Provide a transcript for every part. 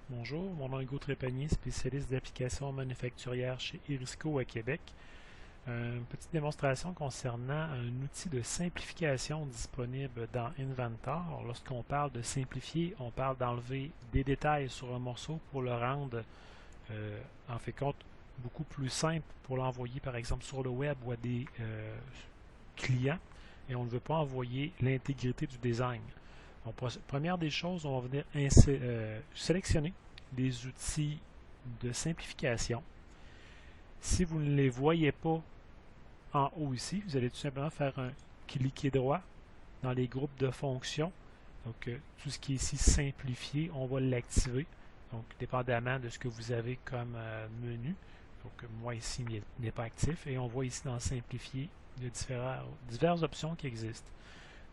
Bonjour, mon nom est Hugo Trépanier, spécialiste d'applications manufacturières chez Erisco à Québec. Une petite démonstration concernant un outil de simplification disponible dans Inventor. Lorsqu'on parle de simplifier, on parle d'enlever des détails sur un morceau pour le rendre, en fait compte, beaucoup plus simple pour l'envoyer par exemple sur le web ou à des clients. Et on ne veut pas envoyer l'intégrité du design. Donc, première des choses, on va venir sélectionner des outils de simplification. Si vous ne les voyez pas en haut ici, vous allez tout simplement faire un cliquer droit dans les groupes de fonctions. Donc, tout ce qui est ici simplifié, on va l'activer. Donc, dépendamment de ce que vous avez comme menu. Donc, moi ici, il n'est pas actif. Et on voit ici dans simplifier, il y a diverses options qui existent.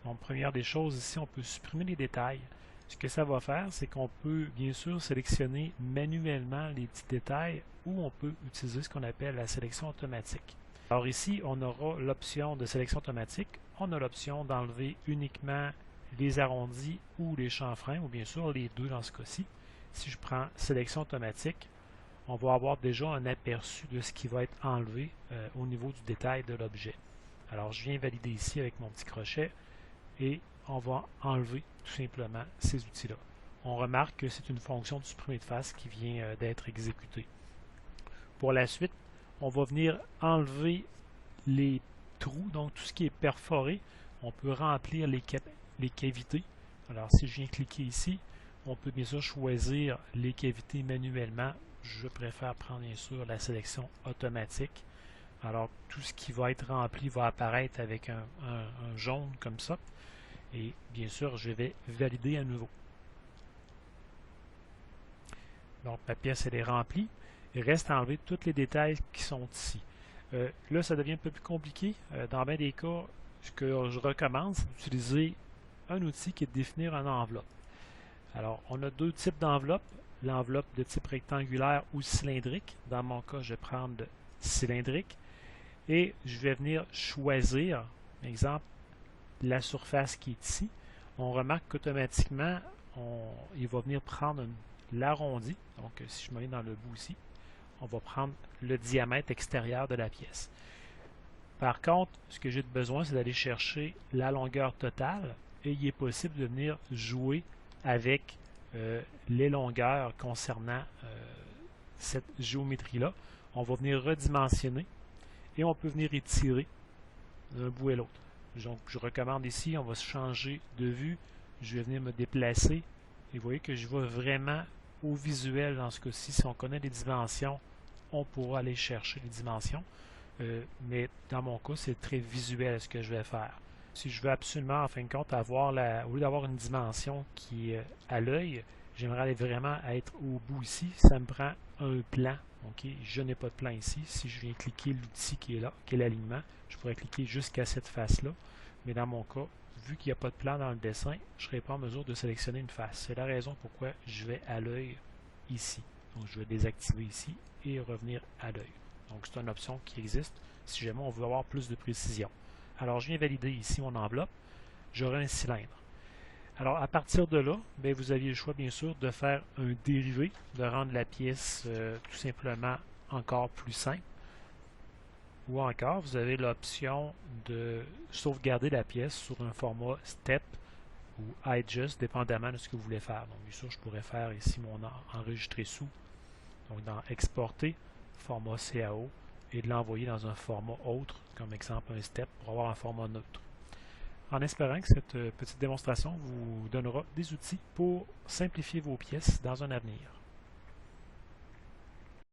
Donc, première des choses ici, on peut supprimer les détails. Ce que ça va faire, c'est qu'on peut bien sûr sélectionner manuellement les petits détails ou on peut utiliser ce qu'on appelle la sélection automatique. Alors ici, on aura l'option de sélection automatique. On a l'option d'enlever uniquement les arrondis ou les chanfreins, ou bien sûr les deux dans ce cas-ci. Si je prends sélection automatique, on va avoir déjà un aperçu de ce qui va être enlevé au niveau du détail de l'objet. Alors, je viens valider ici avec mon petit crochet et on va enlever tout simplement ces outils-là. On remarque que c'est une fonction de supprimer de face qui vient d'être exécutée. Pour la suite, on va venir enlever les trous, donc tout ce qui est perforé. On peut remplir les cavités. Alors si je viens cliquer ici, on peut bien sûr choisir les cavités manuellement. Je préfère prendre bien sûr la sélection automatique. Alors tout ce qui va être rempli va apparaître avec un jaune comme ça. Et bien sûr, je vais valider à nouveau. Donc, ma pièce, elle est remplie. Il reste à enlever tous les détails qui sont ici. Là, ça devient un peu plus compliqué. Dans bien des cas, ce que je recommande, c'est d'utiliser un outil qui est de définir une enveloppe. Alors, on a deux types d'enveloppes. L'enveloppe de type rectangulaire ou cylindrique. Dans mon cas, je vais prendre le cylindrique. Et je vais venir choisir, par exemple, la surface qui est ici. On remarque qu'automatiquement, il va venir prendre l'arrondi. Donc, si je me mets dans le bout ici, on va prendre le diamètre extérieur de la pièce. Par contre, ce que j'ai besoin, c'est d'aller chercher la longueur totale et il est possible de venir jouer avec les longueurs concernant cette géométrie-là. On va venir redimensionner et on peut venir étirer d'un bout à l'autre. Donc, je recommande ici, on va se changer de vue. Je vais venir me déplacer. Et vous voyez que je vais vraiment au visuel dans ce cas-ci. Si on connaît les dimensions, on pourra aller chercher les dimensions. Mais dans mon cas, c'est très visuel ce que je vais faire. Si je veux absolument, en fin de compte, avoir au lieu d'avoir une dimension qui est à l'œil, j'aimerais aller vraiment être au bout ici. Ça me prend un plan. Okay? Je n'ai pas de plan ici. Si je viens cliquer l'outil qui est là, qui est l'alignement, je pourrais cliquer jusqu'à cette face-là. Mais dans mon cas, vu qu'il n'y a pas de plan dans le dessin, je ne serai pas en mesure de sélectionner une face. C'est la raison pourquoi je vais à l'œil ici. Donc, je vais désactiver ici et revenir à l'œil. Donc, c'est une option qui existe si jamais on veut avoir plus de précision. Alors, je viens valider ici mon enveloppe. J'aurai un cylindre. Alors, à partir de là, bien, vous aviez le choix, bien sûr, de faire un dérivé, de rendre la pièce tout simplement encore plus simple. Ou encore, vous avez l'option de sauvegarder la pièce sur un format STEP ou iJust, dépendamment de ce que vous voulez faire. Donc, bien sûr, je pourrais faire ici mon enregistrer sous. Donc, dans Exporter, format CAO, et de l'envoyer dans un format autre, comme exemple un STEP, pour avoir un format neutre. En espérant que cette petite démonstration vous donnera des outils pour simplifier vos pièces dans un avenir.